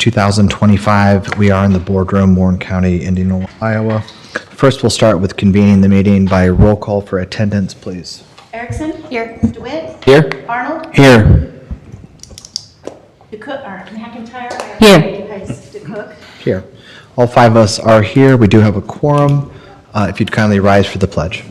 2025. We are in the boardroom, Warren County, Indianola, Iowa. First, we'll start with convening the meeting by roll call for attendance, please. Erickson? Here. DeWitt? Here. Arnold? Here. McIntyre? Here. DeCook? Here. All five of us are here. We do have a quorum. If you'd kindly rise for the pledge.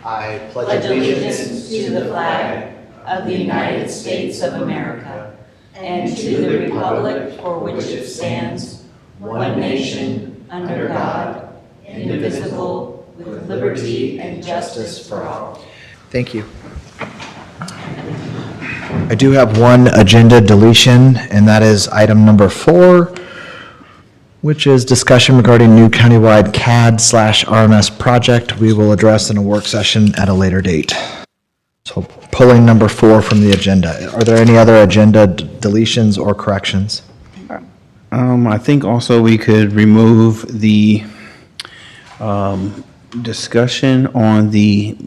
I Pledge allegiance to the flag of the United States of America and to the republic for which it stands, one nation, under God, indivisible, with liberty and justice for all. Thank you. I do have one agenda deletion, and that is item number 4, which is discussion regarding new countywide CAD/RMS project we will address in a work session at a later date. So pulling number 4 from the agenda. Are there any other agenda deletions or corrections? I think also we could remove the discussion on the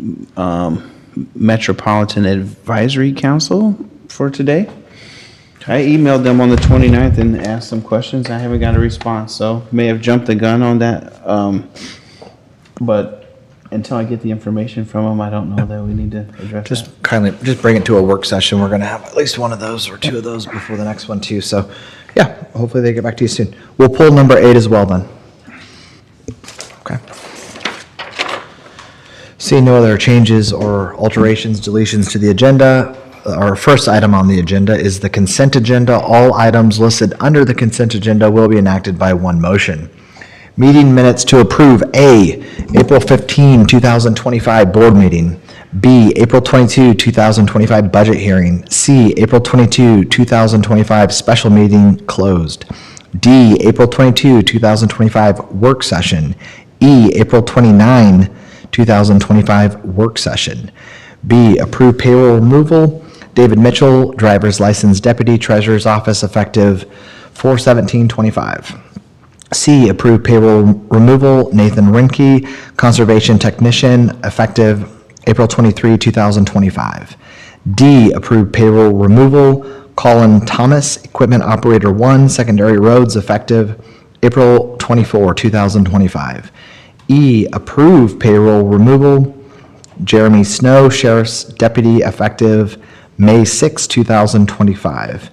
Metropolitan Advisory Council for today. I emailed them on the 29th and asked some questions. I haven't got a response, so may have jumped the gun on that. But until I get the information from them, I don't know that we need to address that. Just bring it to a work session. We're going to have at least one of those or 2 of those before the next one too. So yeah, hopefully they get back to you soon. We'll pull number 8 as well then. Okay. Seeing no other changes or alterations, deletions to the agenda, our first item on the agenda is the consent agenda. All items listed under the consent agenda will be enacted by one motion. Meeting minutes to approve: A, April 15, 2025 board meeting; B, April 22, 2025 budget hearing; C, April 22, 2025 special meeting closed; D, April 22, 2025 work session; E, April 29, 2025 work session; B, approve payroll removal: David Mitchell, driver's license deputy, treasurer's office, effective 4/17/25. C, approve payroll removal: Nathan Rinke, conservation technician, effective April 23, 2025. D, approve payroll removal: Colin Thomas, equipment operator 1, secondary roads, effective April 24, 2025. E, approve payroll removal: Jeremy Snow, sheriff's deputy, effective May 6, 2025.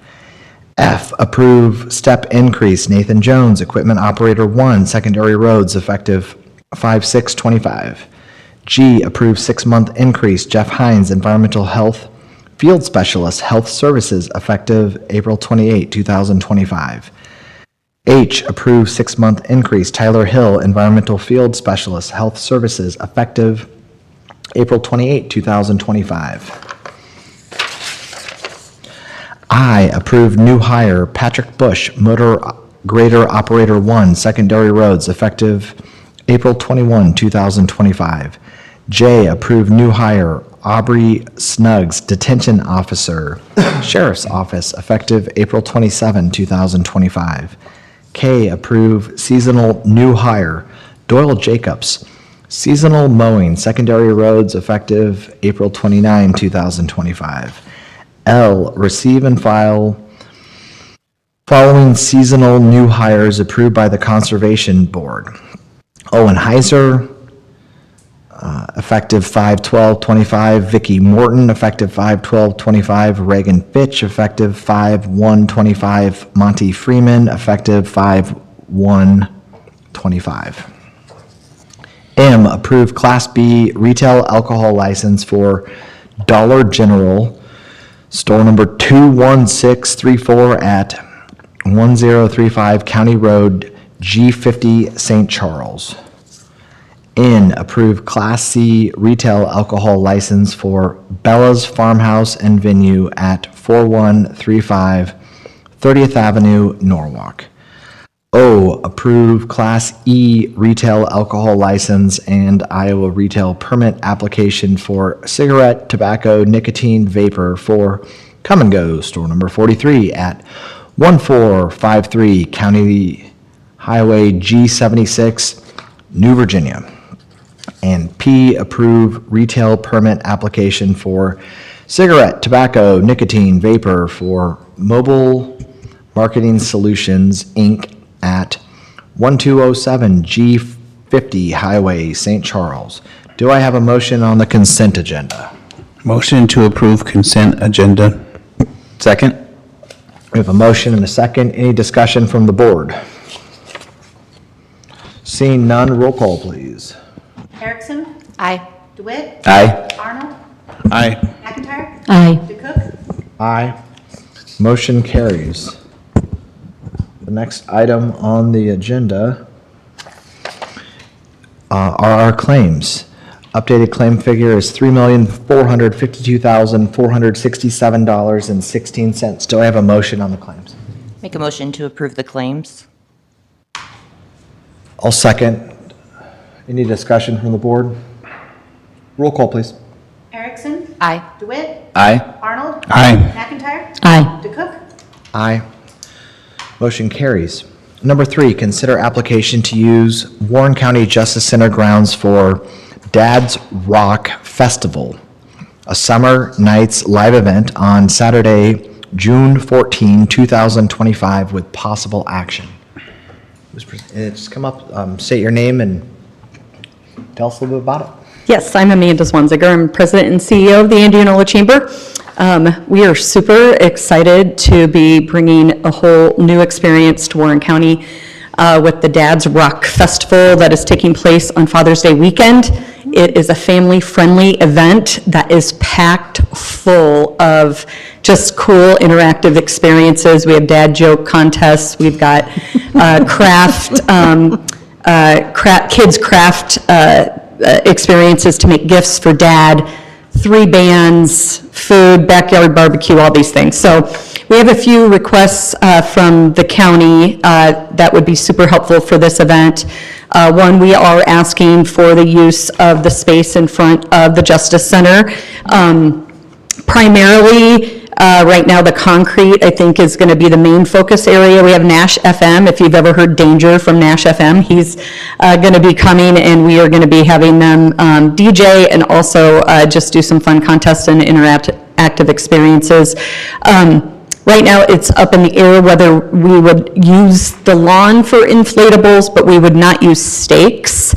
F, approve step increase: Nathan Jones, equipment operator 1, secondary roads, effective 5/6/25. G, approve 6-month increase: Jeff Hines, environmental health field specialist, health services, effective April 28, 2025. H, approve 6-month increase: Tyler Hill, environmental field specialist, health services, effective April 28, 2025. I, approve new hire: Patrick Bush, motor grader operator 1, secondary roads, effective April 21, 2025. J, approve new hire: Aubrey Snuggs, detention officer, sheriff's office, effective April 27, 2025. K, approve seasonal new hire: Doyle Jacobs, seasonal mowing, secondary roads, effective April 29, 2025. L, receive and file following seasonal new hires approved by the Conservation Board: Owen Heiser, effective 5/12/25, Vicky Morton, effective 5/12/25, Reagan Fitch, effective 5/1/25, Monty Freeman, effective 5/1/25. M, approve Class B retail alcohol license for Dollar General, store number 21634 at 1035 County Road, G50, St. Charles. N, approve Class C retail alcohol license for Bella's Farmhouse and Venue at 4135 30th Avenue, Norwalk. O, approve Class E retail alcohol license and Iowa retail permit application for cigarette, tobacco, nicotine, vapor for Come and Go, store number 43 at 1453 County Highway G76, New Virginia. And P, approve retail permit application for cigarette, tobacco, nicotine, vapor for Mobile Marketing Solutions, Inc. at 1207 G50 Highway, St. Charles. Do I have a motion on the consent agenda? Motion to approve consent agenda. Second? We have a motion and a second. Any discussion from the board? Seeing none, roll call, please. Erickson, Aye. DeWitt, Aye. Arnold, Aye. McIntyre, Aye. DeCook, Aye. Motion carries. The next item on the agenda are our claims. Updated claim figure is $3,452,467.16. Do I have a motion on the claims? Make a motion to approve the claims. I'll second. Any discussion from the board? Roll call, please. Erickson, Aye. DeWitt, Aye. Arnold, Aye. McIntyre, Aye. DeCook, Aye. Motion carries. Number 3, consider application to use Warren County Justice Center grounds for Dad's Rock Festival, a summer nights live event on Saturday, June 14, 2025, with possible action. Just come up, state your name and tell us a little bit about it. Yes, I'm Amanda Swanziger. I'm President and CEO of the Indianola Chamber. We are super excited to be bringing a whole new experience to Warren County with the Dad's Rock Festival that is taking place on Father's Day weekend. It is a family-friendly event that is packed full of just cool interactive experiences. We have dad joke contests. We've got kids craft experiences to make gifts for dad, 3 bands, food, backyard barbecue, all these things. So we have a few requests from the county that would be super helpful for this event. One, we are asking for the use of the space in front of the Justice Center. Primarily, right now, the concrete, I think, is going to be the main focus area. We have Nash FM. If you've ever heard Danger from Nash FM, he's going to be coming, and we are going to be having them DJ and also just do some fun contests and interactive experiences. Right now, it's up in the air whether we would use the lawn for inflatables, but we would not use stakes.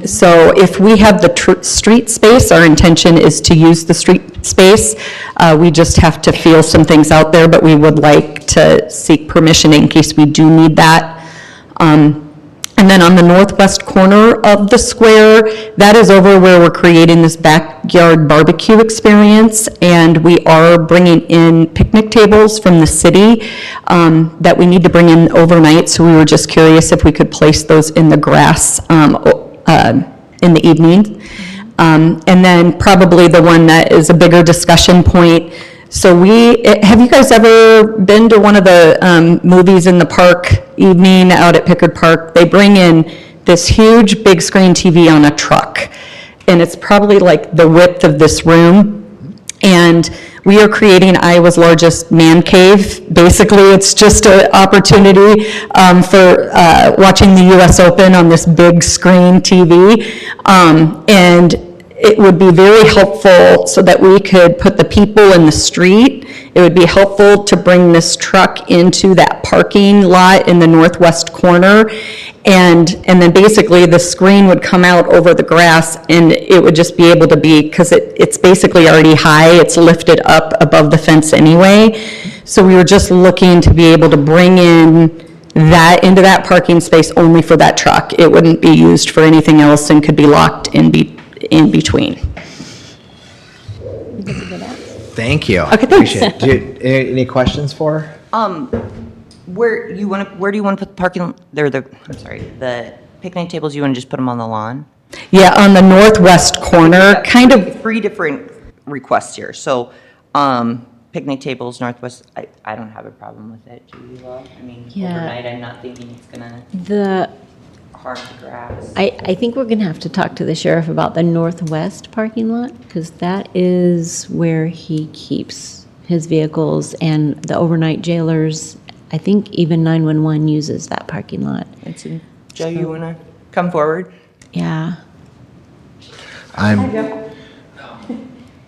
So if we have the street space, our intention is to use the street space. We just have to feel some things out there, but we would like to seek permission in case we do need that. And then on the northwest corner of the square, that is over where we're creating this backyard barbecue experience, and we are bringing in picnic tables from the city that we need to bring in overnight, so we were just curious if we could place those in the grass in the evening. And then probably the one that is a bigger discussion point. So have you guys ever been to one of the movies in the park evening out at Pickard Park? They bring in this huge big screen TV on a truck, and it's probably like the width of this room. And we are creating Iowa's largest man cave. Basically, it's just an opportunity for watching the US Open on this big screen TV. And it would be very helpful so that we could put the people in the street. It would be helpful to bring this truck into that parking lot in the northwest corner. And then basically the screen would come out over the grass, and it would just be able to be, because it's basically already high, it's lifted up above the fence anyway. So we were just looking to be able to bring in that into that parking space only for that truck. It wouldn't be used for anything else and could be locked in between. Thank you. Okay, thanks. Appreciate it. Any questions for her? Where do you want to put the the picnic tables? You want to just put them on the lawn? Yeah, on the northwest corner, kind of. 3 different requests here. So, picnic tables, northwest, I don't have a problem with it. Do you, I mean, Yeah. overnight, I'm not thinking it's gonna harm the grass. I think we're going to have to talk to the sheriff about the northwest parking lot, because that is where he keeps his vehicles, and the overnight jailers, I think even 911 uses that parking lot. Joe, you want to come forward? Yeah. I'm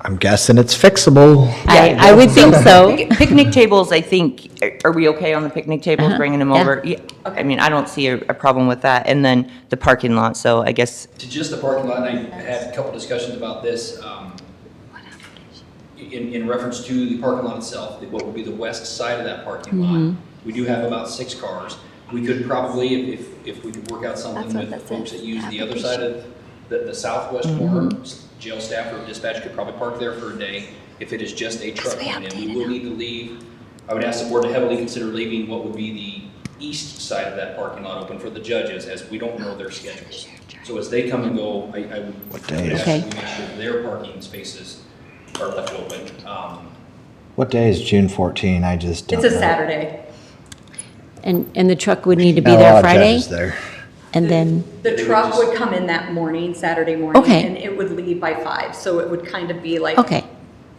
I'm guessing it's fixable. I would think so. Picnic tables, I think, are we okay on the picnic tables, bringing them yeah. over? Yeah. I mean, I don't see a problem with that. And then the parking lot, so I guess, To just the parking lot, and I had a couple discussions about this, in reference to the parking lot itself, what would be the west side of that parking lot. We do have about 6 cars. We could probably, if we could work out something with the folks that use the other side of the southwest corner, jail staff or dispatch could probably park there for a day. If it is just a truck coming in, we will need to leave. I would ask the board to heavily consider leaving what would be the east side of that parking lot open for the judges, as we don't know their schedules. So as they come and go, I would day is- ask Okay. that we make sure their parking spaces are left open. What day is June 14? I just don't It's a know. Saturday. And the truck would need to be Not a there lot of Friday? judges there. And then, The truck would come in that morning, Saturday morning. Okay. And it would leave by 5, so it would kind of be like. okay,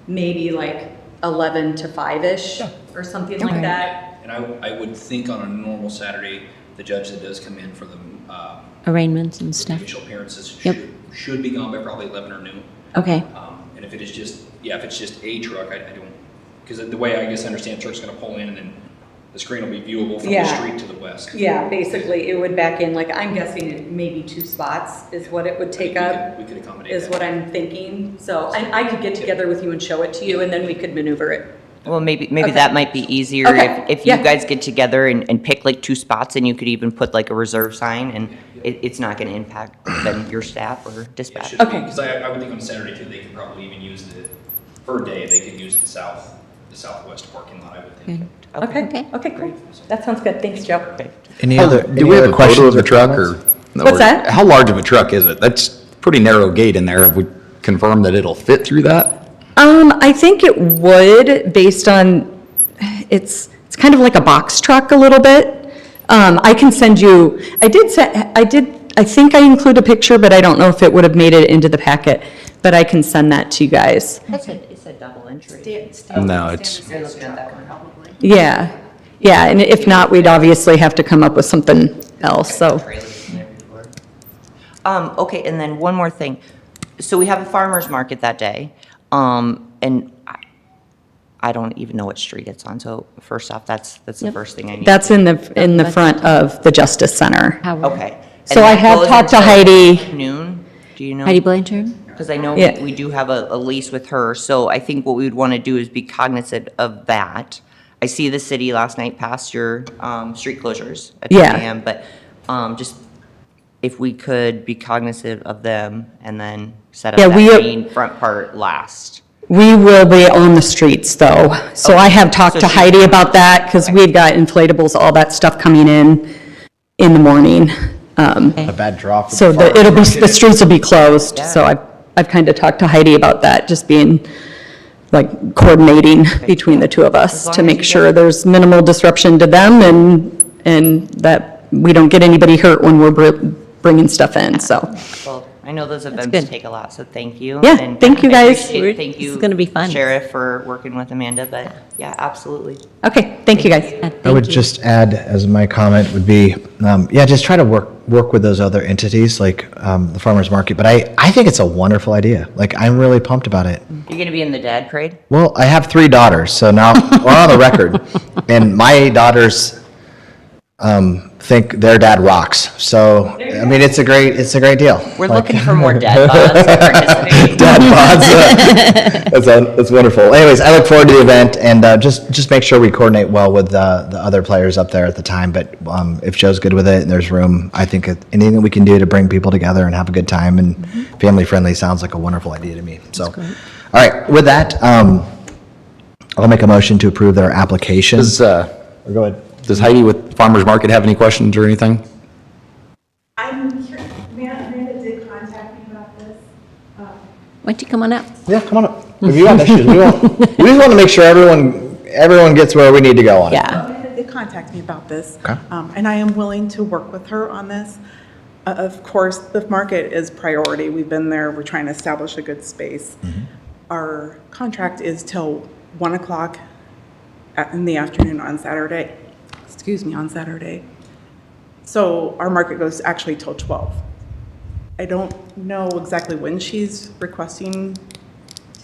Maybe like 11 to 5-ish or something like Okay. that. And I would think on a normal Saturday, the judge that does come in for the arraignments and stuff. initial appearances Yep. should be gone by probably 11 or noon. Okay, And if it is just, if it's just a truck, I don't, because the way I guess I understand, truck's gonna pull in and then the screen will be viewable from the Yeah. street to the west. Yeah, basically, it would back in, like, I'm guessing it maybe 2 spots is what it would take up, We could accommodate is that. what I'm thinking. So I could get together with you and show it to you, and then we could maneuver it. well, maybe Okay. that might be easier Okay. if you Yeah. guys get together and pick like 2 spots, and you could even put like a reserve sign, and it's not gonna impact then your staff or Yeah, it dispatch. should be, Okay. because I would think on Saturday too, they could probably even use per day, they could use the southwest parking lot, I would think. good. Okay, okay, cool. That sounds good. Thanks, Joe. Any How- other, Do any we have other a photo questions of the or truck comments? or? no, What's that? How large of a truck is it? That's pretty narrow gate in there. Have we confirmed that it'll fit through that? I think it would, based on, it's kind of like a box truck a little bit. I can send you, I think I include a picture, but I don't know if it would have made it into the packet, but I can send that to you guys. It's a double entry. No, it's, Yeah, yeah, and if not, we'd obviously have to come up with something else, so. Okay, and then one more thing. So we have a farmer's market that day, and I don't even know what street it's on, so first off, that's the first thing I need. That's in the front of the Justice Center. Howard. Okay. So And I that have goes talked to until Heidi. Noon, do you know? Heidi Blanchard? Because I know Yeah. we do have a lease with her, so I think what we would want to do is be cognizant of that. I see the city last night passed your street closures at 10 Yeah. a.m., but just if we could be cognizant of them and then set up Yeah, that we are- main front part last. We will be on the streets, though. So I have talked to So she- Heidi about that, because we've got inflatables, all that stuff coming in the morning. A bad drop. So the streets will be closed. So I've kind of talked to Heidi about that, just being, like, coordinating between the two of us As long to as make you sure get- there's minimal disruption to them and that we don't get anybody hurt when we're bringing stuff in, so. Well, I know those events good. take a lot, so thank you. Yeah, And thank you, I guys. appreciate- Thank This you. is gonna be fun. Sheriff, for working with Amanda, but yeah, absolutely. Okay, thank you, guys. I would just add, as my comment would be, just try to work with those other entities, like the farmer's market. But I think it's a wonderful idea. Like, I'm really pumped about it. You're gonna be in the dad parade? Well, I have 3 daughters, so now we're on the record. And my daughters think their dad rocks. So, I mean, it's a great deal. We're Like- looking for more dad bods to participate. Dad bods. That's wonderful. Anyways, I look forward to the event, and just make sure we coordinate well with the other players up there at the time. But if Joe's good with it and there's room, I think anything that we can do to bring people together and have a good time and family friendly sounds like a wonderful idea to me. So, all right, with that, I'll make a motion to approve their application. Go ahead. does Heidi with Farmers Market have any questions or anything? I'm curious, Amanda did contact me about this. Why don't you come on up? Yeah, come on up. If you have issues, we just want to make sure everyone gets where we need to go on it. Yeah. Amanda did contact me about this. Okay. And I am willing to work with her on this. Of course, the market is priority. We've been there, we're trying to establish a good space. Our contract is till 1 o'clock in the afternoon on Saturday. On Saturday. So our market goes actually till 12. I don't know exactly when she's requesting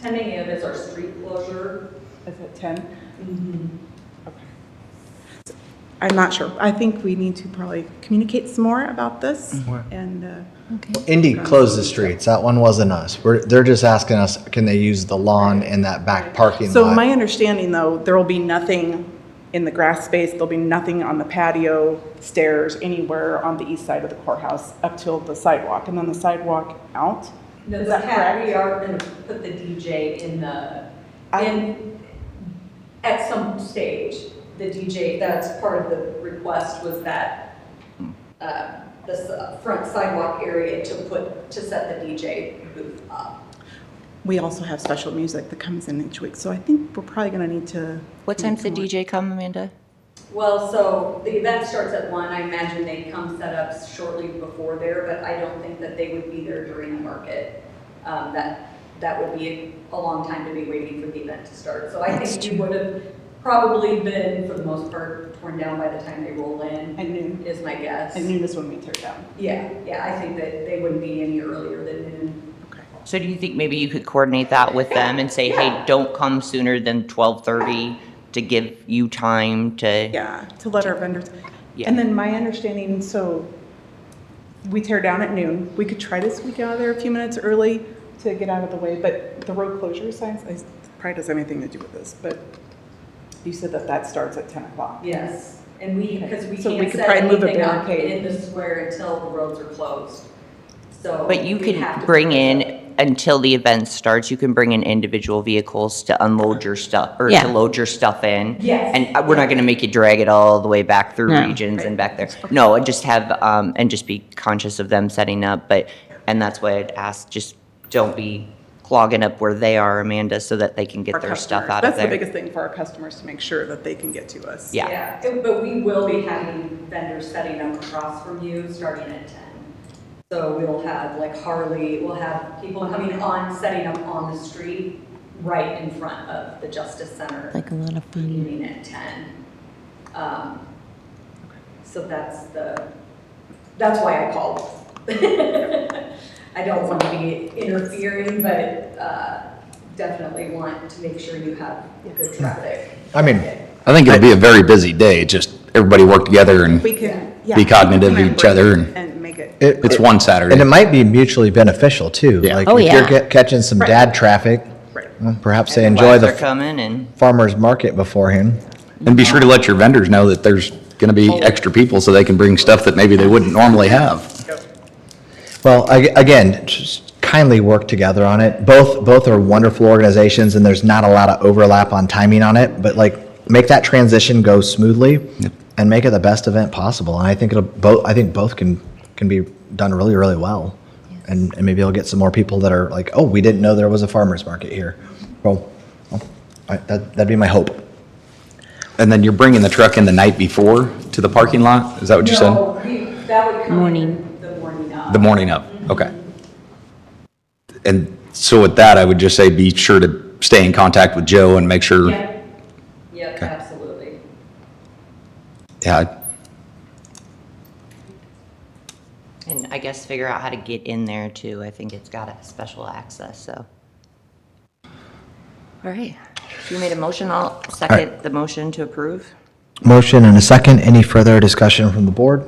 10 a.m. is our street closure. Is it 10? Okay. I'm not sure. I think we need to probably communicate some more about this and. Indy closed the streets. That one wasn't us. They're just asking us, can they use the lawn in that back parking lot? So my understanding, though, there will be nothing in the grass space, there'll be nothing on the patio, stairs, anywhere on the east side of the courthouse up till the sidewalk, and then the sidewalk out? No, Is that correct? we are going to put the DJ at some stage. The DJ, that's part of the request, was that the front sidewalk area to set the DJ booth up. We also have special music that comes in each week, so I think we're probably gonna need to. What time's the DJ come, Amanda? Well, so the event starts at 1. I imagine they come set up shortly before there, but I don't think that they would be there during the market. That would be a long time to be waiting for the event to start. So I think you would have probably been, for the most part, torn down by the time they roll in. At noon. Is my guess. At noon is when we tear down. Yeah, I think that they wouldn't be any earlier than noon. So do you think maybe you could coordinate that with them and say, hey, don't come sooner than 12:30 to give you time to? Yeah, to let our vendors. Yeah. And then my understanding, so we tear down at noon. We could try to squeak out of there a few minutes early to get out of the way, but the road closure signs, probably doesn't have anything to do with this, but you said that starts at 10 o'clock. Yes, and because we So we can't could set probably move a anything up barricade. in the square until the roads are closed. So. But you we have could to bring put it in, until the event starts, you can bring in individual vehicles to unload your stuff, or Yeah. to load your stuff in. Yes. And we're not gonna make you drag it all the way back through No. regions and back there. No, and just have, and just be conscious of them setting up, and that's why I'd ask, just don't be clogging up where they are, Amanda, so that they can get Our their stuff customers. out of there. That's the biggest thing for our customers, to make sure that they can get to us. Yeah. Yeah, but we will be having vendors setting up across from you starting at 10. So we'll have like Harley, we'll have people coming on, setting up on the street right in front of the Justice Center. Like a lot of fun. Beginning at 10. So that's why I called. I don't want to be interfering, but definitely want to make sure you have good traffic. I mean, I think it'll be a very busy day, just everybody work together and We can, yeah. Be cognitive we can of each other break and- make it. it's one Saturday. And it might be mutually beneficial too. Yeah. Like Oh, if you're yeah. catching some dad traffic, Right. well, perhaps they And enjoy wives are the coming and. farmer's market beforehand. And be sure to let your vendors know that there's gonna be extra people so they can bring stuff that maybe they wouldn't normally have. Well, again, just kindly work together on it. Both are wonderful organizations, and there's not a lot of overlap on timing on it, but like, make that transition go smoothly and make it the best event possible. And I think both can be done really, really well. And maybe you'll get some more people that are like, oh, we didn't know there was a farmer's market here. Well, that'd be my hope. And then you're bringing the truck in the night before to the parking lot? Is that what you said? No, that would come Morning. in the morning of. The morning of, okay. And so with that, I would just say be sure to stay in contact with Joe and make sure. Yep, absolutely. Yeah, And I guess figure out how to get in there too. I think it's got a special access, so. All right. If you made a motion, I'll second the motion to approve. Motion and a second. Any further discussion from the board?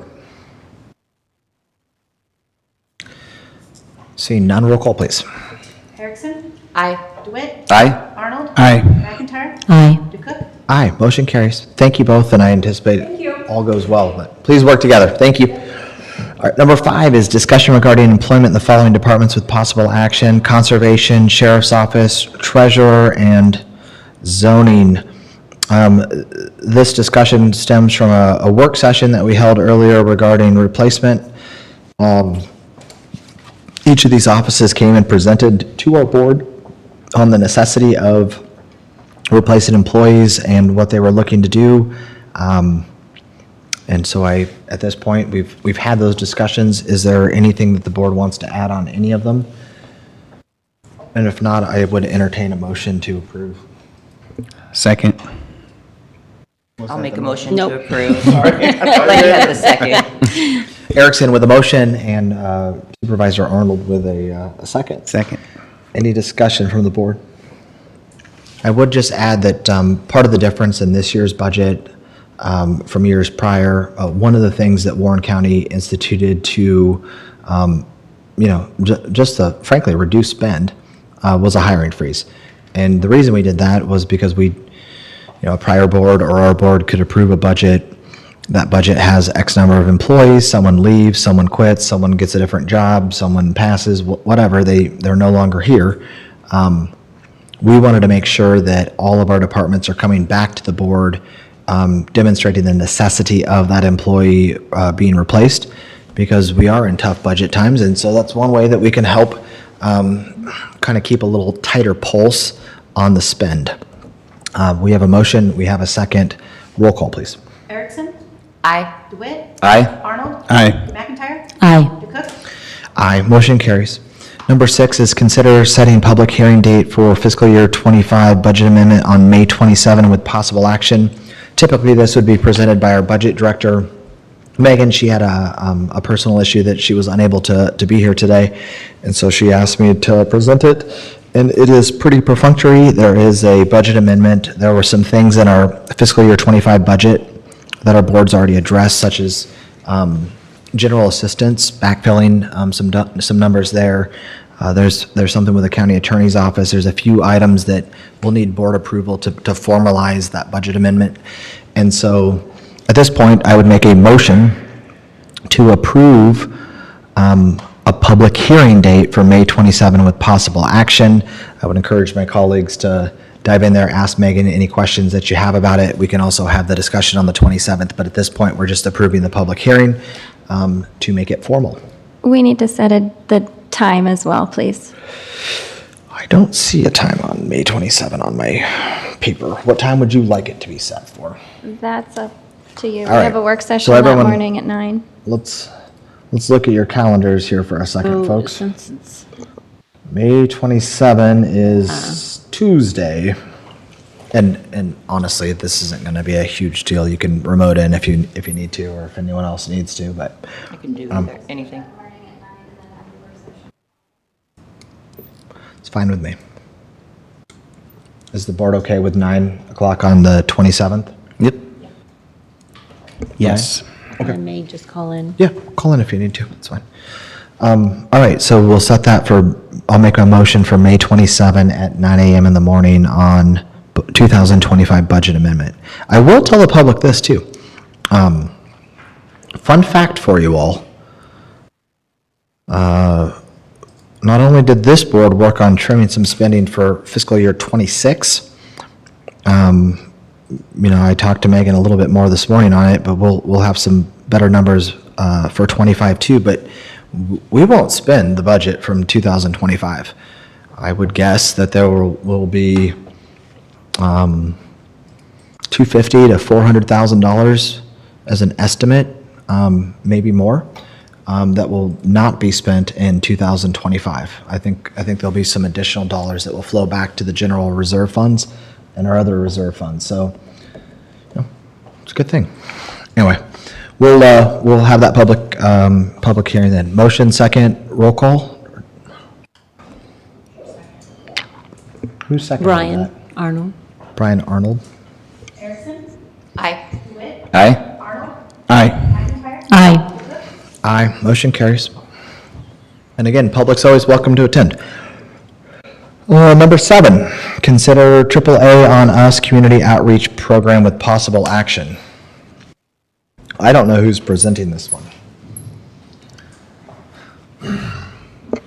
Seeing none, roll call, please. Erickson? Aye. DeWitt? aye? Arnold? Aye. McIntyre? Aye. DeCook? Aye, motion carries. Thank you both, and I anticipate all goes well, but please work together. Thank you. All right, number 5 is discussion regarding employment in the following departments with possible action: Conservation, Sheriff's Office, Treasurer, and Zoning. This discussion stems from a work session that we held earlier regarding replacement. Each of these offices came and presented to our board on the necessity of replacing employees and what they were looking to do. And so at this point, we've had those discussions. Is there anything that the board wants to add on any of them? And if not, I would entertain a motion to approve. Second. I'll make a motion Nope. to approve. But you had the second. Erickson with a motion and Supervisor Arnold with a second. Second. Any discussion from the board? I would just add that part of the difference in this year's budget from years prior, one of the things that Warren County instituted to, just to frankly reduce spend was a hiring freeze. And the reason we did that was because a prior board or our board could approve a budget. That budget has X number of employees, someone leaves, someone quits, someone gets a different job, someone passes, whatever, they're no longer here. We wanted to make sure that all of our departments are coming back to the board, demonstrating the necessity of that employee being replaced, because we are in tough budget times, and so that's one way that we can help kind of keep a little tighter pulse on the spend. We have a motion, we have a second. Roll call, please. Erickson? Aye. DeWitt? Aye. Arnold? Aye. McIntyre? Aye. DeCook? Aye, motion carries. Number 6 is consider setting public hearing date for fiscal year 25 budget amendment on May 27 with possible action. Typically, this would be presented by our budget director, Megan. She had a personal issue that she was unable to be here today, and so she asked me to present it. And it is pretty perfunctory. There is a budget amendment. There were some things in our fiscal year 25 budget that our board's already addressed, such as general assistance, backfilling some numbers there. There's something with the county attorney's office. There's a few items that will need board approval to formalize that budget amendment. And so at this point, I would make a motion to approve a public hearing date for May 27 with possible action. I would encourage my colleagues to dive in there, ask Megan any questions that you have about it. We can also have the discussion on the 27th, but at this point, we're just approving the public hearing to make it formal. We need to set the time as well, please. I don't see a time on May 27 on my paper. What time would you like it to be set for? That's up to you. We All right. have a work So session that everyone- morning at 9. Let's look at your calendars here for a second, folks. Since it's May 27 is Tuesday. And honestly, this isn't going to be a huge deal. You can remote in if you need to, or if anyone else needs to, but I can do anything. it's fine with me. Is the board okay with 9 o'clock on the 27th? Yep. Yes. I may just call in. Yeah, call in if you need to, it's fine. All right, so we'll set that I'll make a motion for May 27 at 9 a.m. in the morning on 2025 budget amendment. I will tell the public this too. Fun fact for you all. Not only did this board work on trimming some spending for fiscal year 26, I talked to Megan a little bit more this morning on it, but we'll have some better numbers for 25 too, but we won't spend the budget from 2025. I would guess that there will be $250,000 to $400,000 as an estimate, maybe more, that will not be spent in 2025. I think there'll be some additional dollars that will flow back to the general reserve funds and our other reserve funds. So, it's a good thing. Anyway, we'll have that public hearing then. Motion second, roll call. Who's second? Brian Arnold. Brian Arnold. Erickson? Aye. DeWitt? Aye. Arnold? Aye. McIntyre? Aye. Aye, motion carries. And again, public's always welcome to attend. Number 7, consider AAA on Us Community Outreach Program with possible action. I don't know who's presenting this one.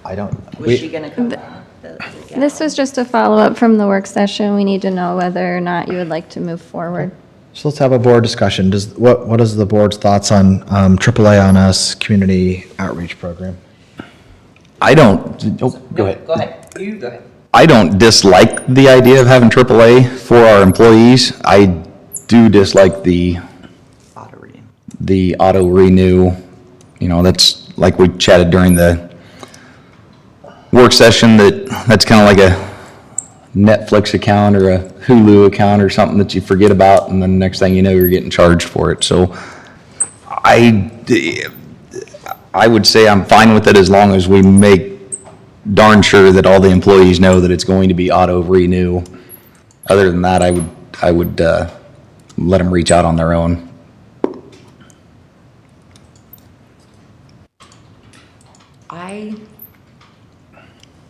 I don't. Was she gonna come? This was just a follow-up from the work session. We need to know whether or not you would like to move forward. So let's have a board discussion. What is the board's thoughts on AAA on Us Community Outreach Program? I don't, go ahead. Go ahead. You go ahead. I don't dislike the idea of having AAA for our employees. I do dislike the auto renew. That's like we chatted during the work session, that's kind of like a Netflix account or a Hulu account or something that you forget about, and then the next thing you know, you're getting charged for it. So I would say I'm fine with it as long as we make darn sure that all the employees know that it's going to be auto renew Other than that, I would let them reach out on their own.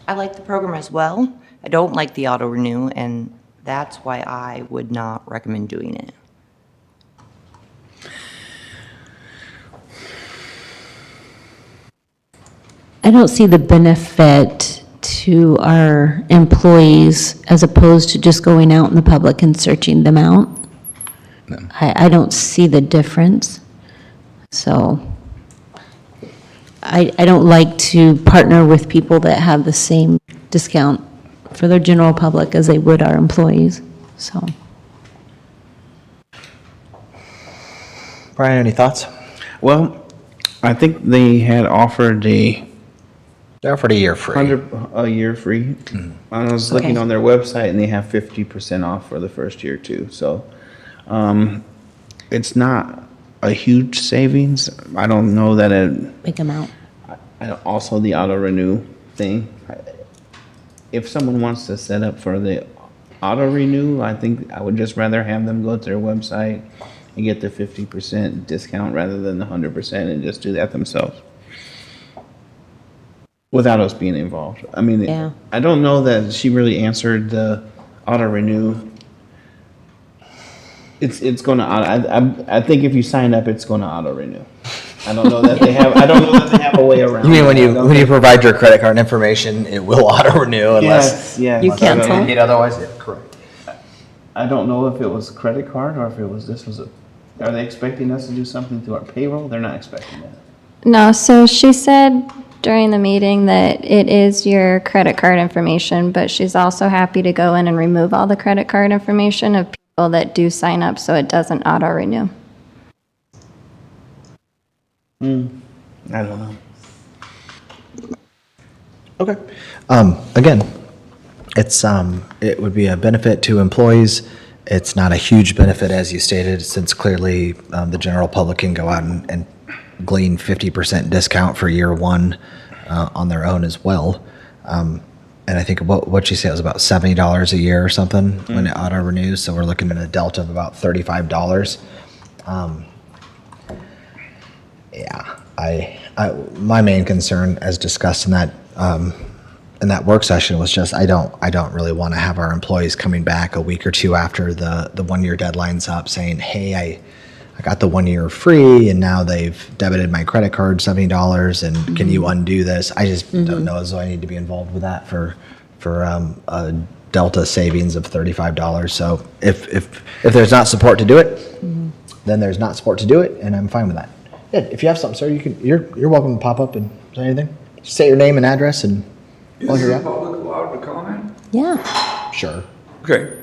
I like the program as well. I don't like the auto renew, and that's why I would not recommend doing it. I don't see the benefit to our employees as opposed to just going out in the public and searching them out. I don't see the difference. So I don't like to partner with people that have the same discount for their general public as they would our employees, so. Brian, any thoughts? Well, I think they had offered They offered a year free. a year free. I was looking Okay. on their website and they have 50% off for the first year too. So it's not a huge savings. I don't know that it, Big amount. also the auto renew thing. If someone wants to set up for the auto renew, I think I would just rather have them go to their website and get the 50% discount rather than the 100% and just do that themselves. Without us being involved. I mean, Yeah. I don't know that she really answered the auto renew. It's going to, I think if you sign up, it's going to auto renew. I don't know that they have, I don't know that they have a way around. You mean when it. I you don't when you think- provide your credit card information, it will auto renew unless Yes, yes. You cancel. indicate otherwise? Yeah, correct. I don't know if it was credit card or if it was, are they expecting us to do something through our payroll? They're not expecting that. No, so she said during the meeting that it is your credit card information, but she's also happy to go in and remove all the credit card information of people that do sign up so it doesn't auto-renew. I don't know. Okay. Again, it would be a benefit to employees. It's not a huge benefit, as you stated, since clearly the general public can go out and glean 50% discount for year one on their own as well. And I think what you said was about $70 a year or something when it auto renews. So we're looking at a delta of about $35. Yeah, my main concern, as discussed in that work session, was just I don't really want to have our employees coming back a week or two after the 1 year deadline's up saying, hey, I got the 1 year free and now they've debited my credit card $70 and can you undo this? I just don't know as though I need to be involved with that for a delta savings of $35. So if there's not support to do it, then there's not support to do it, and I'm fine with that. Yeah, if you have something, sir, you're welcome to pop up and say anything. Just say your name and address and we'll hear you Is the out. public allowed to comment? Yeah. Sure. Okay,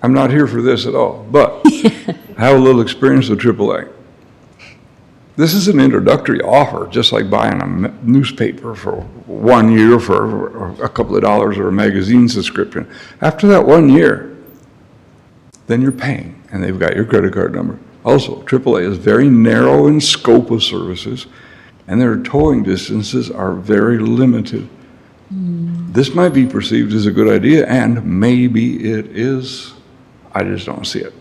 I'm not here for this at all, but I have a little experience with AAA. This is an introductory offer, just like buying a newspaper for 1 year for a couple of dollars or a magazine subscription. After that 1 year, then you're paying, and they've got your credit card number. Also, AAA is very narrow in scope of services, and their towing distances are very limited. This might be perceived as a good idea, and maybe it is. I just don't see it.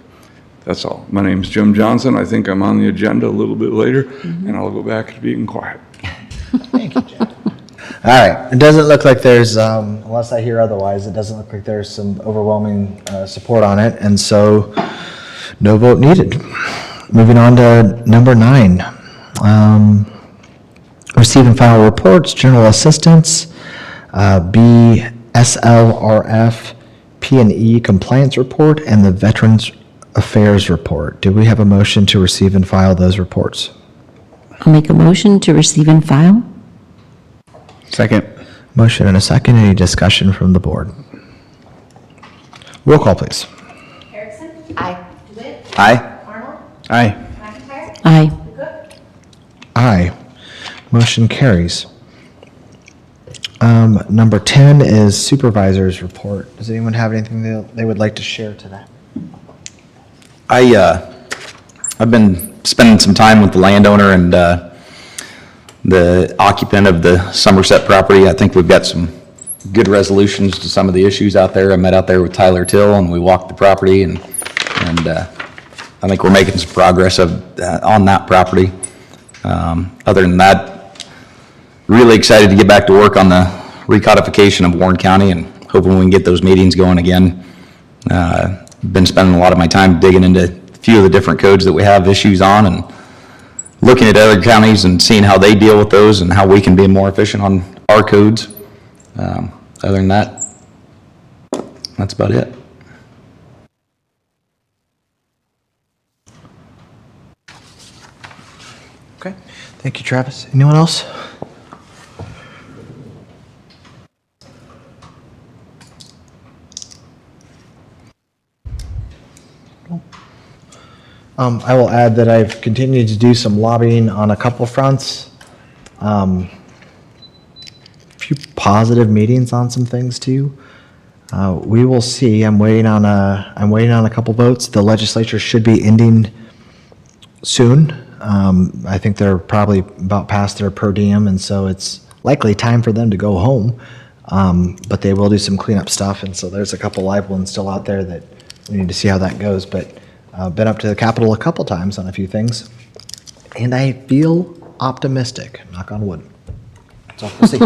That's all. My name's Jim Johnson. I think I'm on the agenda a little bit later, and I'll go back to being quiet. Thank you, Jim. All right. It doesn't look like there's, unless I hear otherwise, it doesn't look like there's some overwhelming support on it, and so no vote needed. Moving on to number 9. Receive and file reports, general assistance, BSLRF, P&E compliance report, and the Veterans Affairs report. Do we have a motion to receive and file those reports? I'll make a motion to receive and file. Second. Motion and a second. Any discussion from the board? Roll call, please. Aye. Aye? Aye. Aye. Aye. Motion carries. Number 10 is supervisors report. Does anyone have anything they would like to share today? I've been spending some time with the landowner and the occupant of the Somerset property. I think we've got some good resolutions to some of the issues out there. I met out there with Tyler Till, and we walked the property, and I think we're making some progress on that property. Other than that, really excited to get back to work on the recodification of Warren County, and hoping we can get those meetings going again. Been spending a lot of my time digging into a few of the different codes that we have issues on, and looking at other counties and seeing how they deal with those and how we can be more efficient on our codes. Other than that, that's about it. Okay, thank you, Travis. Anyone else? I will add that I've continued to do some lobbying on a couple fronts. Few positive meetings on some things too. We will see. I'm waiting on a couple votes. The legislature should be ending soon. I think they're probably about past their per diem, and so it's likely time for them to go home. But they will do some cleanup stuff, and so there's a couple live ones still out there that we need to see how that goes. But been up to the Capitol a couple times on a few things, and I feel optimistic. Knock on wood. So we'll see.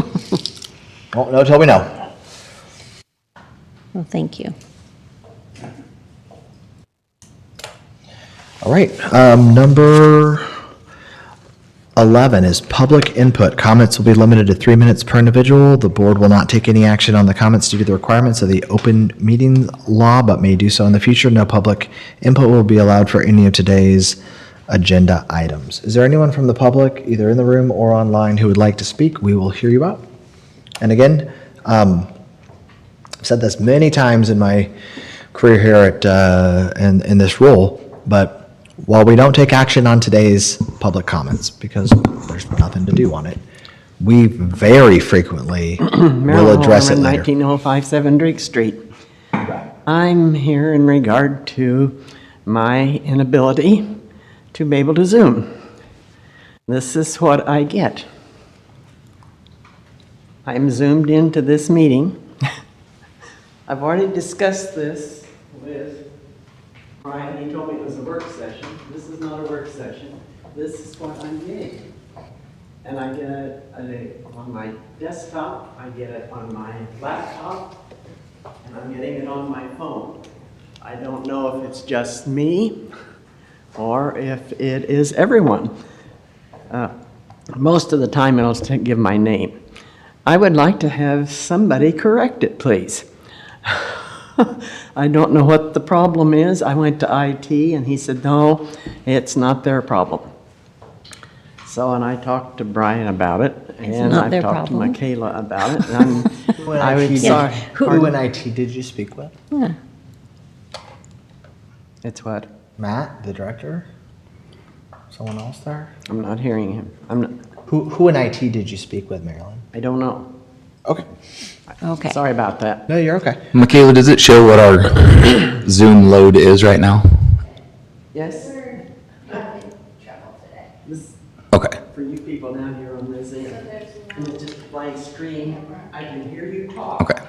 Won't know till we know. Well, thank you. All right, number 11 is public input. Comments will be limited to 3 minutes per individual. The board will not take any action on the comments due to the requirements of the open meeting law, but may do so in the future. No public input will be allowed for any of today's agenda items. Is there anyone from the public, either in the room or online, who would like to speak? We will hear you out. And again, I've said this many times in my career here at in this role, but while we don't take action on today's public comments because there's nothing to do on it, we very frequently will address it later. 19057 Drake Street. I'm here in regard to my inability to be able to Zoom. This is what I get. I'm zoomed into this meeting. I've already discussed this with Brian. He told me it was a work session. This is not a work session. This is what I'm getting. And I get it on my desktop, I get it on my laptop, and I'm getting it on my phone. I don't know if it's just me or if it is everyone. Most of the time it'll give my name. I would like to have somebody correct it, please. I don't know what the problem is. I went to IT and he said, no, it's not their problem. So, and I talked to Brian about it, and not I've their talked problem. to Michaela about it, and I would, sorry. Who in IT did you speak with? Yeah. It's what? Matt, the director? Someone else there? I'm not hearing him. I'm not, Who in IT did you speak with, Marilyn? I don't know. Okay. Okay. Sorry about that. No, you're okay. Michaela, does it show what our Zoom load is right now? Yes? This, Okay. for you people down here on this end, and it's just a blank screen, I can hear you talk. Okay.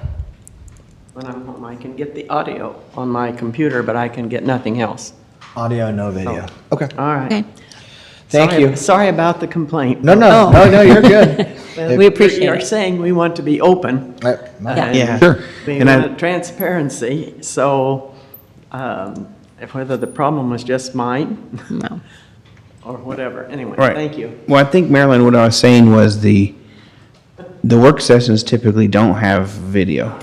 When I'm home, I can get the audio on my computer, but I can get nothing else. Audio, no video. Okay. All right. Okay. Thank Sorry- you. Sorry about the complaint. No, you're good. Well, We appreciate You're it. saying we want to be open. Yeah. Yeah. Sure. We And I- want transparency, so if whether the problem was just mine No. or whatever. Anyway, Right. thank you. Well, I think, Marilyn, what I was saying was the work sessions typically don't have video.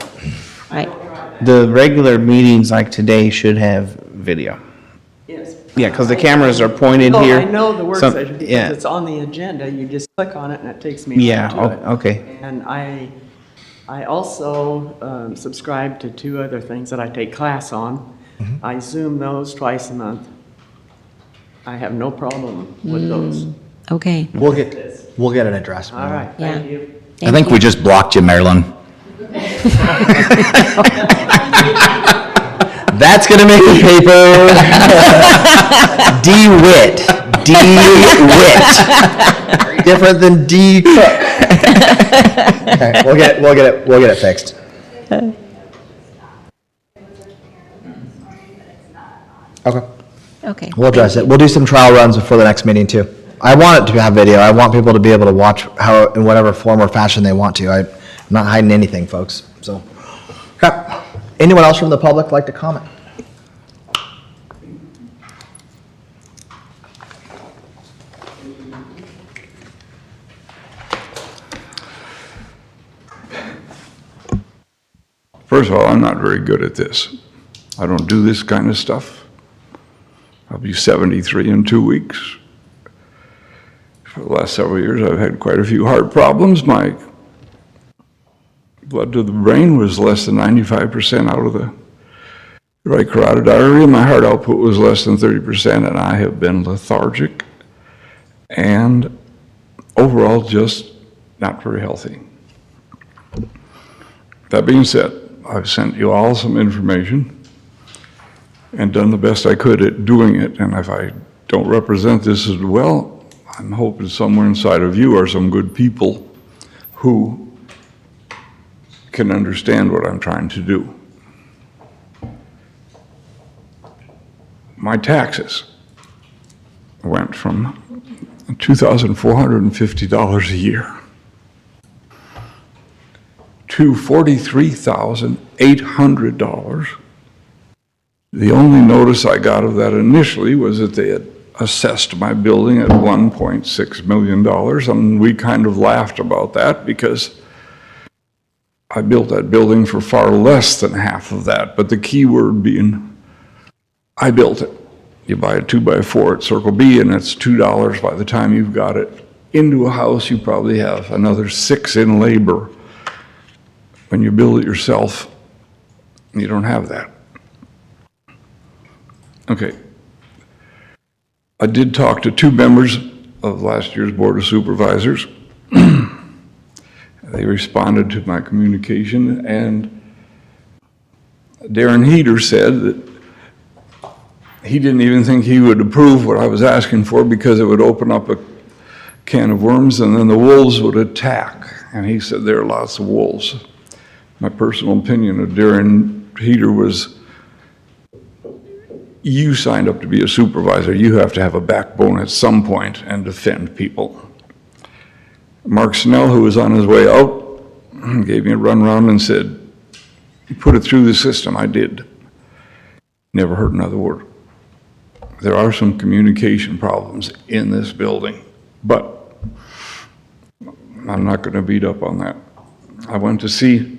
Right. The regular meetings like today should have video. Yes. Yeah, because the cameras are pointed No, here. I know the work Some- session because yeah. it's on the agenda. You just click on it and it takes me Yeah, right to it. okay. And I also subscribe to two other things that I take class on. Mm-hmm. I Zoom those twice a month. I have no problem with those. Okay. We'll get it addressed. All right, Yeah. thank you. I think we just blocked you, Marilyn. That's gonna make the paper. DeWitt. DeWitt. Different than D Cook. Okay, we'll get it fixed. Okay, Okay. we'll address it. We'll do some trial runs before the next meeting too. I want it to have video. I want people to be able to watch how, in whatever form or fashion they want to. I'm not hiding anything, folks, so. Okay. Anyone else from the public like to comment? First of all, I'm not very good at this. I don't do this kind of stuff. I'll be 73 in 2 weeks. For the last several years, I've had quite a few heart problems. My blood to the brain was less than 95% out of the right carotid artery. My heart output was less than 30%, and I have been lethargic and overall just not very healthy. That being said, I've sent you all some information and done the best I could at doing it. And if I don't represent this as well, I'm hoping somewhere inside of you are some good people who can understand what I'm trying to do. My taxes went from $2,450 a year to $43,800. The only notice I got of that initially was that they had assessed my building at $1.6 million, and we kind of laughed about that because I built that building for far less than half of that, but the key word being, I built it. You buy a 2x4 at Circle B, and it's $2 by the time you've got it into a house. You probably have another $6 in labor. When you build it yourself, you don't have that. Okay. I did talk to 2 members of last year's Board of Supervisors. They responded to my communication, and Darren Heater said that he didn't even think he would approve what I was asking for because it would open up a can of worms and then the wolves would attack. And he said there are lots of wolves. My personal opinion of Darren Heater was, you signed up to be a supervisor. You have to have a backbone at some point and defend people. Mark Snell, who was on his way out, gave me a run around and said, you put it through the system. I did. Never heard another word. There are some communication problems in this building, but I'm not going to beat up on that. I went to see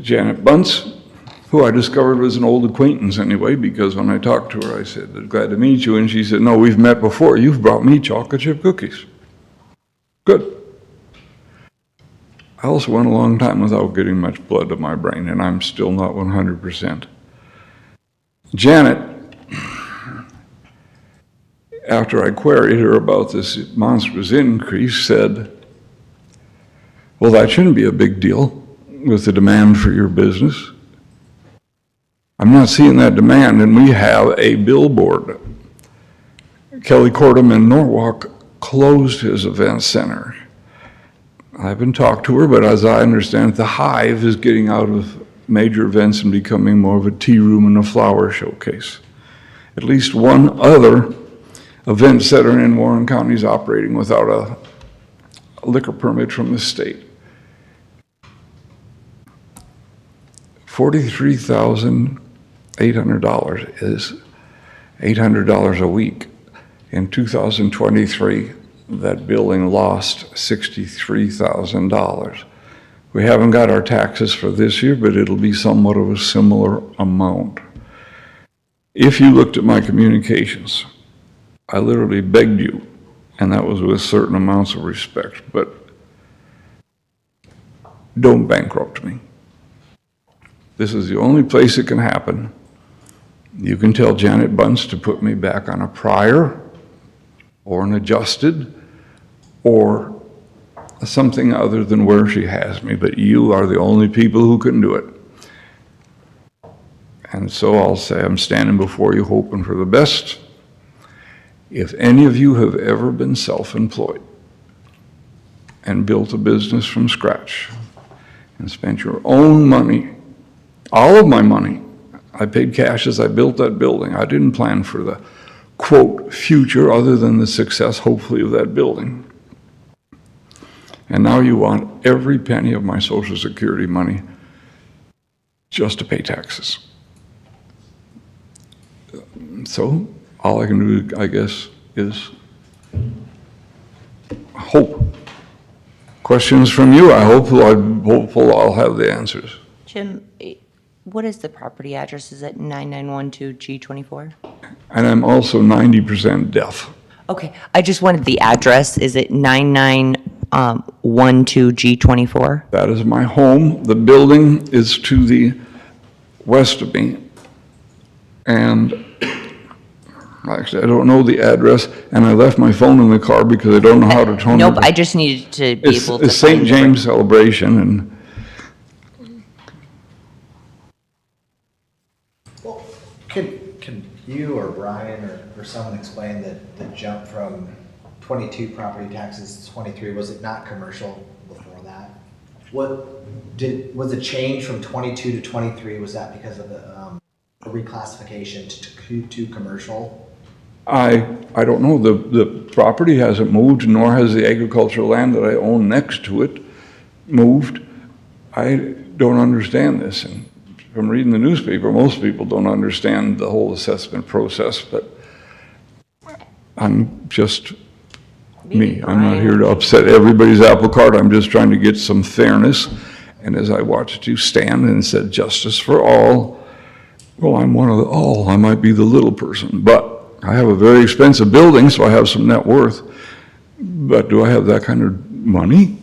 Janet Bunce, who I discovered was an old acquaintance anyway, because when I talked to her, I said, glad to meet you. And she said, no, we've met before. You've brought me chocolate chip cookies. Good. I also went a long time without getting much blood to my brain, and I'm still not 100%. Janet, after I queried her about this monstrous increase, said, well, that shouldn't be a big deal with the demand for your business. I'm not seeing that demand, and we have a billboard. Kelly Cordham in Norwalk closed his event center. I haven't talked to her, but as I understand it, the Hive is getting out of major events and becoming more of a tea room and a flower showcase. At least one other event center in Warren County is operating without a liquor permit from the state. $43,800 is $800 a week. In 2023, that building lost $63,000. We haven't got our taxes for this year, but it'll be somewhat of a similar amount. If you looked at my communications, I literally begged you, and that was with certain amounts of respect, but don't bankrupt me. This is the only place it can happen. You can tell Janet Bunce to put me back on a prior or an adjusted or something other than where she has me, but you are the only people who can do it. And so I'll say I'm standing before you hoping for the best. If any of you have ever been self-employed and built a business from scratch and spent your own money, all of my money, I paid cash as I built that building. I didn't plan for the, quote, future other than the success, hopefully, of that building. And now you want every penny of my Social Security money just to pay taxes. So all I can do, I guess, is hope. Questions from you? I'm hopeful I'll have the answers. Jim, what is the property address? Is it 9912 G24? And I'm also 90% deaf. Okay, I just wanted the address. Is it 9912 G24? That is my home. The building is to the west of me. And actually, I don't know the address, and I left my phone in the car because I don't know how to tone it. Nope, I just needed to be able to It's St. find James Celebration, and Well, can you or Brian or someone explain the jump from 22 property taxes to 23? Was it not commercial before that? Was the change from 22 to 23, was that because of the reclassification to commercial? I don't know. The property hasn't moved, nor has the agricultural land that I own next to it moved. I don't understand this. And from reading the newspaper, most people don't understand the whole assessment process, but I'm just me. I'm not here to upset everybody's apple cart. I'm just trying to get some fairness. And as I watched you stand and said justice for all, well, I'm one of the all. I might be the little person, but I have a very expensive building, so I have some net worth. But do I have that kind of money?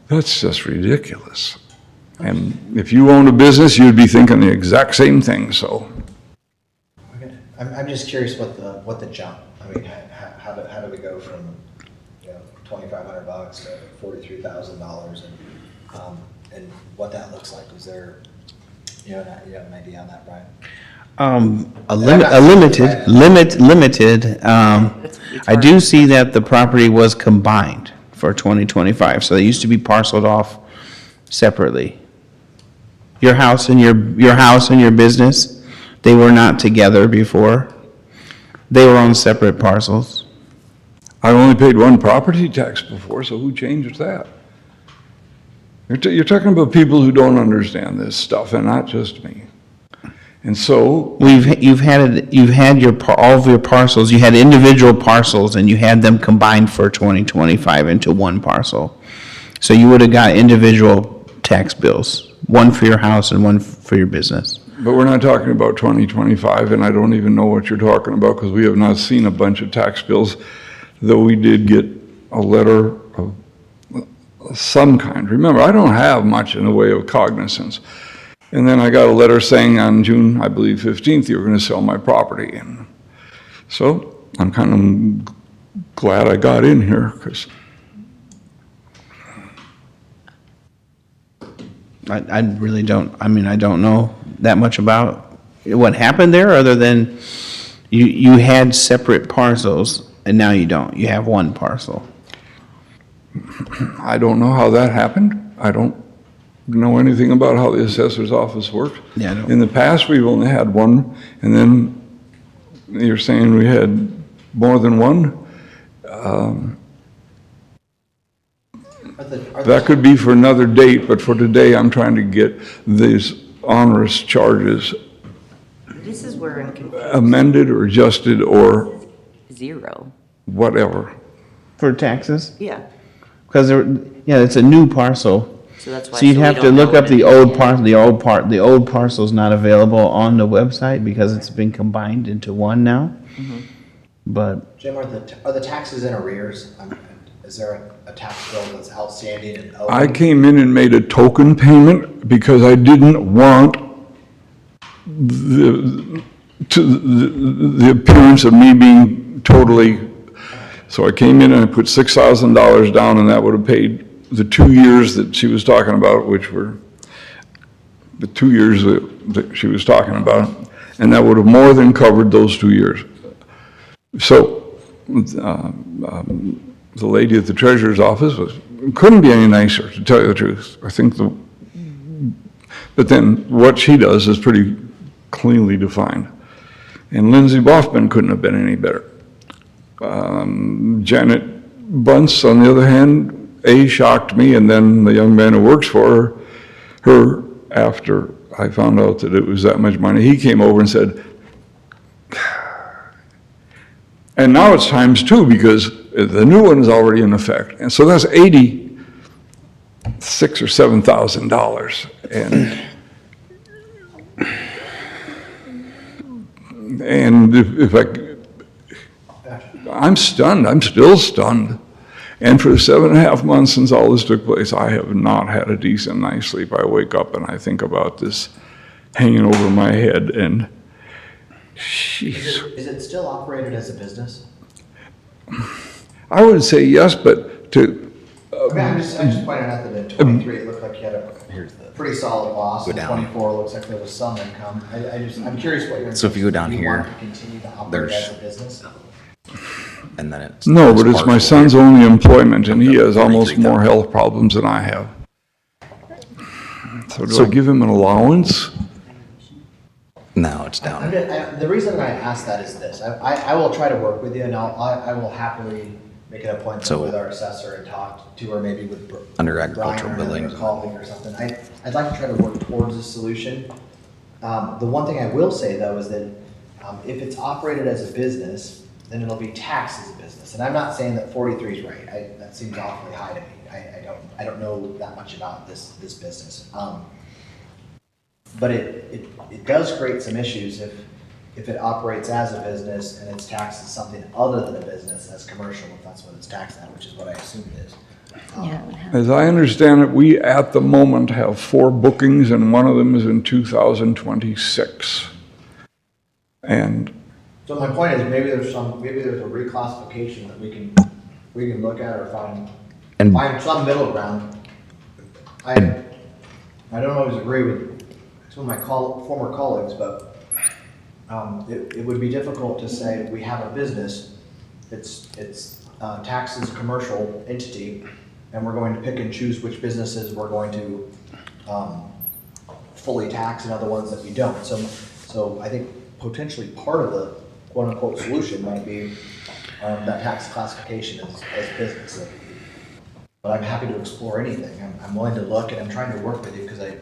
That's just ridiculous. And if you owned a business, you'd be thinking the exact same thing, so. Okay. I'm just curious what the jump, I mean, how do we go from, $2,500 to $43,000 and what that looks like? Was there, you have an idea on that, Brian? Limited. I do see that the property was combined for 2025, so they used to be parceled off separately. Your house and your business, they were not together before. They were on separate parcels. I only paid one property tax before, so who changed that? You're talking about people who don't understand this stuff, and not just me. And so You've had all of your parcels. You had individual parcels, and you had them combined for 2025 into one parcel. So you would have got individual tax bills, one for your house and one for your business. But we're not talking about 2025, and I don't even know what you're talking about because we have not seen a bunch of tax bills, though we did get a letter of some kind. Remember, I don't have much in the way of cognizance. And then I got a letter saying on June, I believe, 15th, you were going to sell my property. And so I'm kind of glad I got in here because I really don't, I don't know that much about what happened there, other than you had separate parcels, and now you don't. You have one parcel. I don't know how that happened. I don't know anything about how the assessor's office works. Yeah, I don't. In the past, we've only had one, and then you're saying we had more than one? That could be for another date, but for today, I'm trying to get these onerous charges This is where I'm confused. amended or adjusted or Zero. whatever. For taxes? Yeah. Because it's a new parcel. So that's why. So you'd we have to don't look know up what the it old is. the old parcel's not available on the website because it's been combined into one now. But Jim, are the taxes in arrears? Is there a tax bill that's outstanding and owing? I came in and made a token payment because I didn't want the appearance of me being totally, so I came in and I put $6,000 down, and that would have paid the 2 years that she was talking about, which were the 2 years that she was talking about, and that would have more than covered those 2 years. So the lady at the treasurer's office was couldn't be any nicer, to tell you the truth. I think but then what she does is pretty cleanly defined. And Lindsay Boffman couldn't have been any better. Janet Bunce, on the other hand, shocked me, and then the young man who works for her, after I found out that it was that much money, he came over and said, and now it's times two because the new one is already in effect. And so that's $86,000 or $7,000. And I'm stunned. I'm still stunned. And for the 7.5 months since all this took place, I have not had a decent night's sleep. I wake up and I think about this hanging over my head, and jeez. Is it still operated as a business? I would say yes, but to... I'm just pointing out that in 23, it looked like you had a pretty solid loss. Go In down. 24, it looks like there was some income. I'm curious what you're... So if you go down do you here, want to continue to operate there's- as a business? And then it's. No, but it's my partial. son's only employment, and he has almost 43,000. more health problems than I have. So do So- I give him an allowance? No, it's down. The reason I ask that is this. I will try to work with you, and I will happily make an appointment So- with our assessor and talk to her, maybe with Under Brian agricultural or another buildings. colleague or something. I'd like to try to work towards a solution. The one thing I will say, though, is that if it's operated as a business, then it'll be taxed as a business. And I'm not saying that 43 is right. That seems awfully high to me. I don't know that much about this business. But it does create some issues if it operates as a business and it's taxed as something other than a business, as commercial, if that's what it's taxed at, which is what I assume it is. Yeah. As I understand it, we at the moment have 4 bookings, and one of them is in 2026. And So my point is, maybe there's a reclassification that we can look at or find some middle ground. I don't always agree with some of my former colleagues, but it would be difficult to say we have a business, it's taxed as a commercial entity, and we're going to pick and choose which businesses we're going to fully tax and other ones that we don't. So I think potentially part of the quote-unquote solution might be that tax classification as business. But I'm happy to explore anything. I'm willing to look, and I'm trying to work with you because I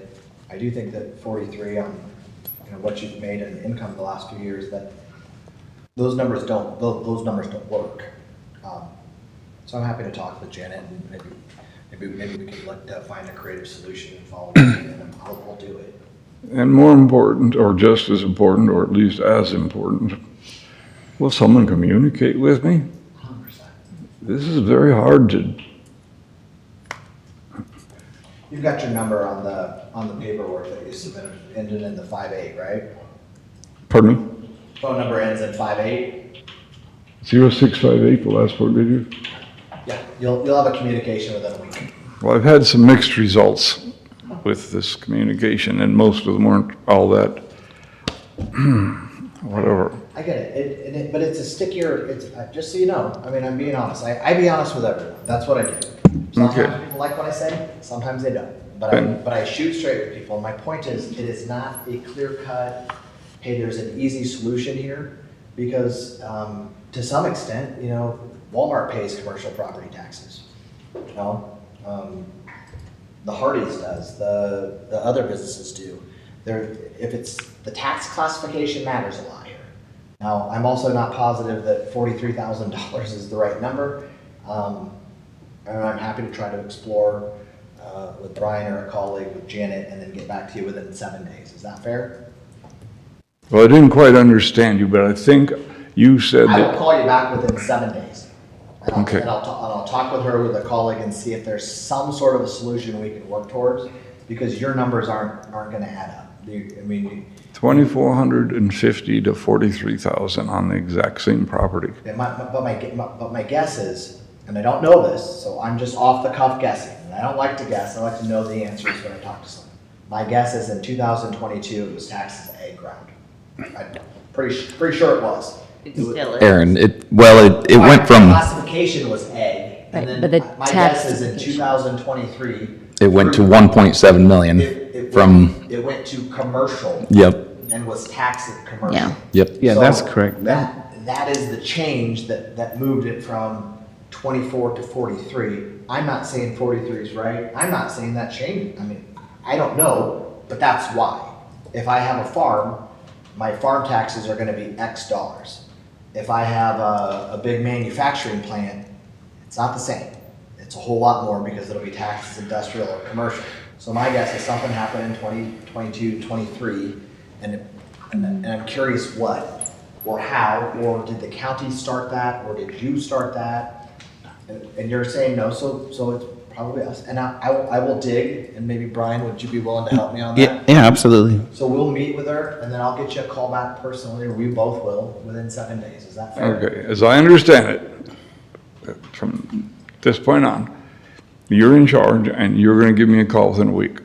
do think that 43 on what you've made in income the last few years, that those numbers don't work. So I'm happy to talk with Janet, and maybe we can look to find a creative solution and follow it, and I'll do it. And more important, or just as important, or at least as important, will someone communicate with me? 100%. This is very hard to... You've got your number on the paperwork that you submitted, ended in the 58, right? Pardon me? Phone number ends in 58? 0658, the last four digits? Yeah, you'll have a communication within a week. Well, I've had some mixed results with this communication, and most of them weren't all that, whatever. I get it, but it's a stickier, just so you know, I mean, I'm being honest. I be honest with everyone. That's what I do. Sometimes people like what I say, sometimes they don't. But I shoot straight with people. And my point is, it is not a clear-cut, hey, there's an easy solution here, because to some extent, Walmart pays commercial property taxes. The Hardee's does, the other businesses do. If it's, the tax classification matters a lot here. Now, I'm also not positive that $43,000 is the right number. And I'm happy to try to explore with Brian or a colleague, with Janet, and then get back to you within 7 days. Is that fair? Well, I didn't quite understand you, but I think you said I will that... call you back within 7 days. Okay. And I'll talk with her, with a colleague, and see if there's some sort of a solution we can work towards, because your numbers aren't going to add up. I mean, 2,450 to 43,000 on the exact same property. but my guess is, and I don't know this, so I'm just off the cuff guessing, and I don't like to guess, I like to know the answers when I talk to someone. My guess is in 2022, it was taxed as ag ground. I'm pretty sure it was. It still is. Aaron, it went from, Classification was ag, And Right, but the then my tax guess is in 2023. It went to 1.7 million from, It went to commercial. yep, And was taxed at commercial. Yeah. yep. Yeah, So that's correct. That is the change that moved it from 24 to 43. I'm not saying 43 is right. I'm not saying that changed. I mean, I don't know, but that's why. If I have a farm, my farm taxes are gonna be X dollars. If I have a big manufacturing plant, it's not the same. It's a whole lot more because it'll be taxed as industrial or commercial. So my guess is something happened in 2022, 23, and I'm curious what, or how, or did the county start that, or did you start that? And you're saying no, so it's probably us. And I will dig, and maybe Brian, would you be willing to help me on that? Yeah, absolutely. So we'll meet with her, and then I'll get you a call back personally, or we both will, within 7 days. Is that fair? Okay, as I understand it, from this point on, you're in charge and you're gonna give me a call within a week.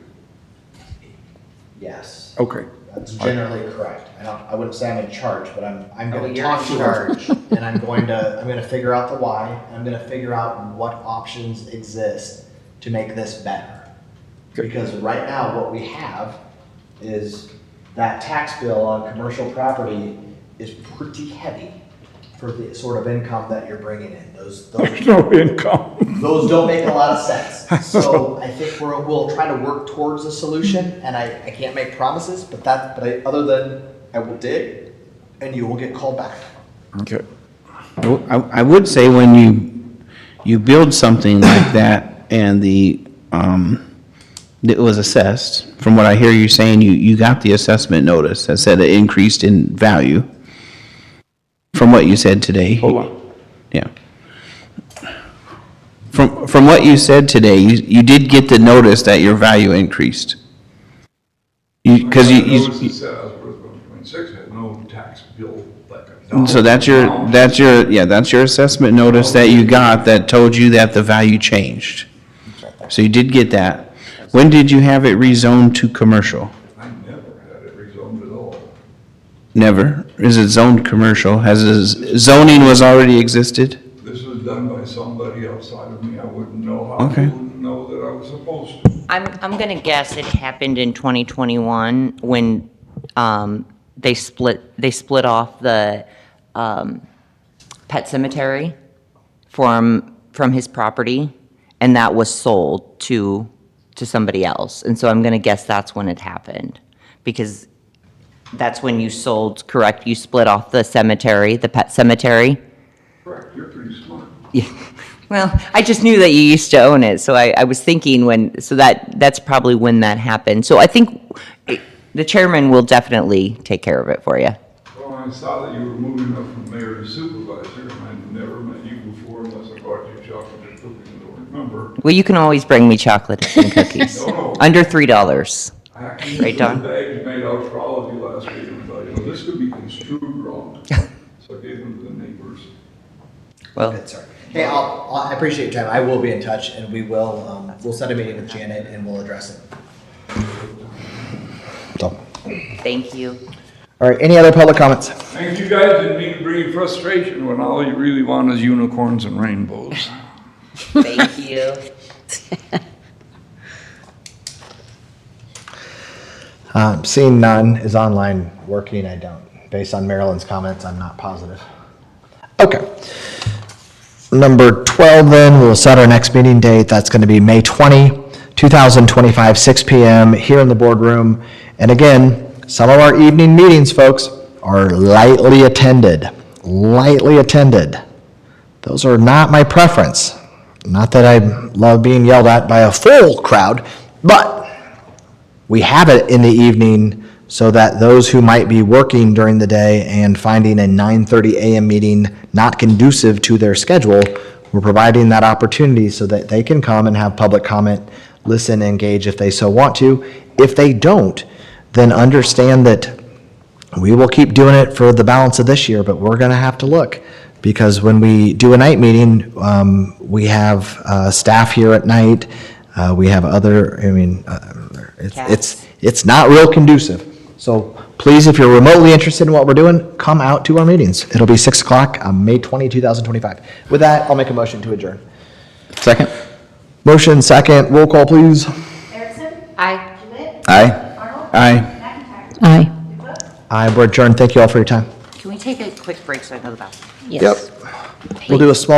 Yes. Okay. That's generally correct. I wouldn't say I'm in charge, but I'm Oh, gonna you're talk in to her, and I'm gonna figure out the why, and I'm gonna figure out what options exist to make this better. Okay. Because right now, what we have is that tax bill on commercial property is pretty heavy for the sort of income that you're bringing in. Those There's no income. those don't make a lot of sense. So I think we'll try to work towards a solution, and I can't make promises, but other than I will dig, and you will get called back. Okay. I would say when you build something like that and it was assessed, from what I hear you saying, you got the assessment notice that said it increased in value, from what you said today. Hold on. Yeah. From what you said today, you did get the notice that your value increased. Because I noticed it said I was worth 1.6, had no tax bill like a dollar. so that's your assessment notice that you got that told you that the value changed. So you did get that. When did you have it rezoned to commercial? I never had it rezoned at all. Never. Is it zoned commercial? Zoning was already existed? This was done by somebody outside of me. I wouldn't know how. Okay. I wouldn't know that I was supposed to. I'm gonna guess it happened in 2021 when they split off the pet cemetery from his property, and that was sold to somebody else. And so I'm gonna guess that's when it happened, because that's when you sold, correct? You split off the cemetery, the pet cemetery? Correct, you're pretty smart. Yeah. Well, I just knew that you used to own it, so I was thinking that's probably when that happened. So I think the chairman will definitely take care of it for you. Well, I saw that you were moving up from mayor to supervisor, and I'd never met you before unless I bought you chocolate and cookies and don't remember. Well, you can always bring me chocolate and cookies. No. Under $3. I actually Right, Don? the bags made out for all of you last week, and thought, this could be construed wrong. So I gave them to the neighbors. Well, Good, sir. Hey, I appreciate your time. I will be in touch, and we'll set a meeting with Janet, and we'll address it. So, thank you. all right, any other public comments? Thanks, you guys didn't mean to bring you frustration when all you really want is unicorns and rainbows. Thank you. Seeing none, is online working? I don't. Based on Marilyn's comments, I'm not positive. Okay. Number 12 then, we'll set our next meeting date. That's going to be May 20, 2025, 6 p.m. here in the boardroom. And again, some of our evening meetings, folks, are lightly attended. Lightly attended. Those are not my preference. Not that I love being yelled at by a full crowd, but we have it in the evening so that those who might be working during the day and finding a 9:30 a.m. meeting not conducive to their schedule, we're providing that opportunity so that they can come and have public comment, listen, engage if they so want to. If they don't, then understand that we will keep doing it for the balance of this year, but we're going to have to look. Because when we do a night meeting, we have staff here at night. We have other, it's not real conducive. So please, if you're remotely interested in what we're doing, come out to our meetings. It'll be 6 o'clock on May 20, 2025. With that, I'll make a motion to adjourn. Second? Motion second, roll call, please. Aye. Aye. Aye. Aye. Aye, we're adjourned. Thank you all for your time. Can we take a quick break so I go to the bathroom? Yes. We'll do a small